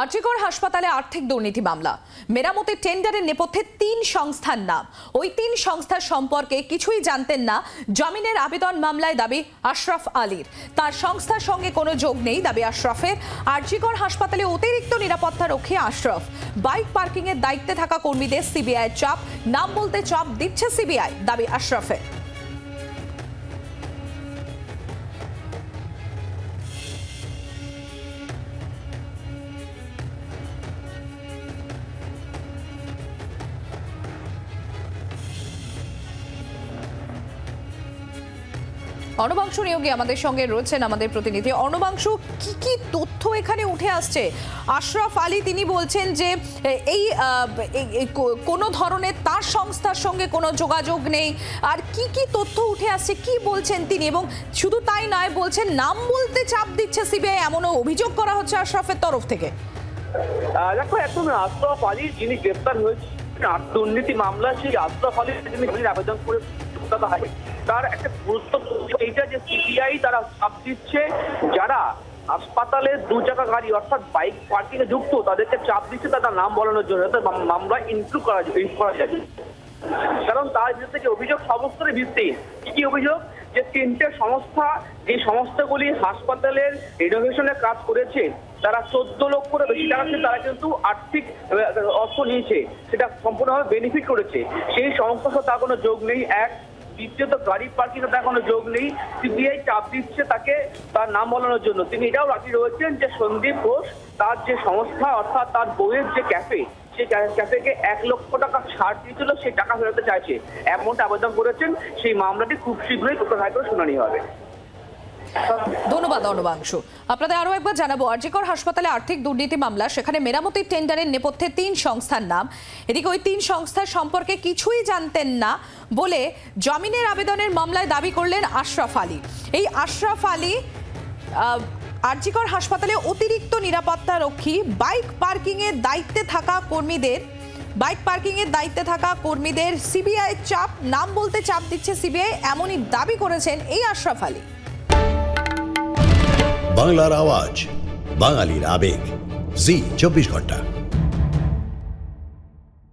আরজিকর হাসপাতালে আর্থিক দুর্নীতি মামলা। মেরামতের টেন্ডারের নেপথ্যে ৩ সংস্থার নাম। ওই ৩ সংস্থার সম্পর্কে কিছুই জানতেন না জামিনের আবেদন মামলায় দাবি আশরাফ আলীর। তার সংস্থার সঙ্গে কোনো যোগ নেই দাবি আশরাফের। আরজিকর হাসপাতালে অতিরিক্ত নিরাপত্তা রক্ষী আশরাফ। বাইক পার্কিং এর দায়িত্বে থাকা কর্মীদের সিবিআই চাপ, নাম বলতে চাপ দিচ্ছে সিবিআই, দাবি আশরাফের। অর্ণবাংশু নিয়োগে আমাদের সঙ্গে রয়েছেন আমাদের প্রতিনিধি। অর্ণবাংশু, কি তথ্য এখানে উঠে আসছে? আশরাফ আলী তিনি বলছেন যে এই কোনো ধরনের তার সংস্থার সঙ্গে কোনো যোগাযোগ নেই। আর কি তথ্য উঠে আসছে, কি বলছেন তিনি? এবং শুধু তাই নয়, বলছেন নাম বলতে চাপ দিচ্ছে সিবিআই, এমনও অভিযোগ করা হচ্ছে আশরাফের তরফ থেকে। দেখো, এখন আশরাফ আলী যিনি গ্রেপ্তার হয়েছে দুর্নীতি মামলা, সেই আশরাফ আলী যিনি আবেদন করে তার একটা গুরুত্বপূর্ণ এইটা যে সিবিআই তারা চাপ দিচ্ছে যারা হাসপাতালে 2 চাকা গাড়ি অর্থাৎ বাইক পার্কিং এ যুক্ত তাদেরকে চাপ দিচ্ছে তাদের নাম বলানোর জন্য, মামলা ইনক্লুড করা যায়। কারণ তার বিরুদ্ধে যে অভিযোগ সমস্তই ভিত্তিহীন। কি অভিযোগ? যে 3টে সংস্থা, যে সংস্থাগুলি হাসপাতালের রিনোভেশনের কাজ করেছে, তারা 14 লক্ষের বেশি টাকা তারা কিন্তু আর্থিক অর্থ নিয়েছে, সেটা সম্পূর্ণভাবে বেনিফিট করেছে। সেই সংস্থার সাথে তার কোনো যোগ নেই। এক, দ্বিতীয়ত গাড়ি পার্কিং এর তার কোনো যোগ নেই। সিবিআই চাপ দিচ্ছে তাকে তার নাম বলানোর জন্য। তিনি এটাও রাজি রয়েছেন যে সন্দীপ ঘোষ তার যে সংস্থা অর্থাৎ তার বইয়ের যে ক্যাফে, সেই ক্যাফেকে 1 লক্ষ টাকা ছাড় দিয়েছিল, সেই টাকা ফেরাতে চাইছে, এমনটা আবেদন করেছেন। সেই মামলাটি খুব শীঘ্রই কলকাতা হাইকোর্টে শুনানি হবে। ধন্যবাদ অর্ণবাংশু। আপনাদের আরো একবার জানাবো, আরজিকর হাসপাতালে আর্থিক দুর্নীতি মামলা, সেখানে মেরামতির টেন্ডারের নেপথ্যে 3 সংস্থার নাম। এদিকে ওই 3 সংস্থার সম্পর্কে কিছুই জানতেন না বলে জামিনের আবেদনের মামলায় দাবি করলেন আশরাফ আলী। এই আশরাফ আলী আরজিকর হাসপাতালে অতিরিক্ত নিরাপত্তা রক্ষী, বাইক পার্কিং এর দায়িত্বে থাকা কর্মীদের সিবিআই চাপ, নাম বলতে চাপ দিচ্ছে সিবিআই, এমনই দাবি করেছেন এই আশরাফ আলী। বাংলার আওয়াজ, বাঙালির আবেগ, জি 24 ঘন্টা।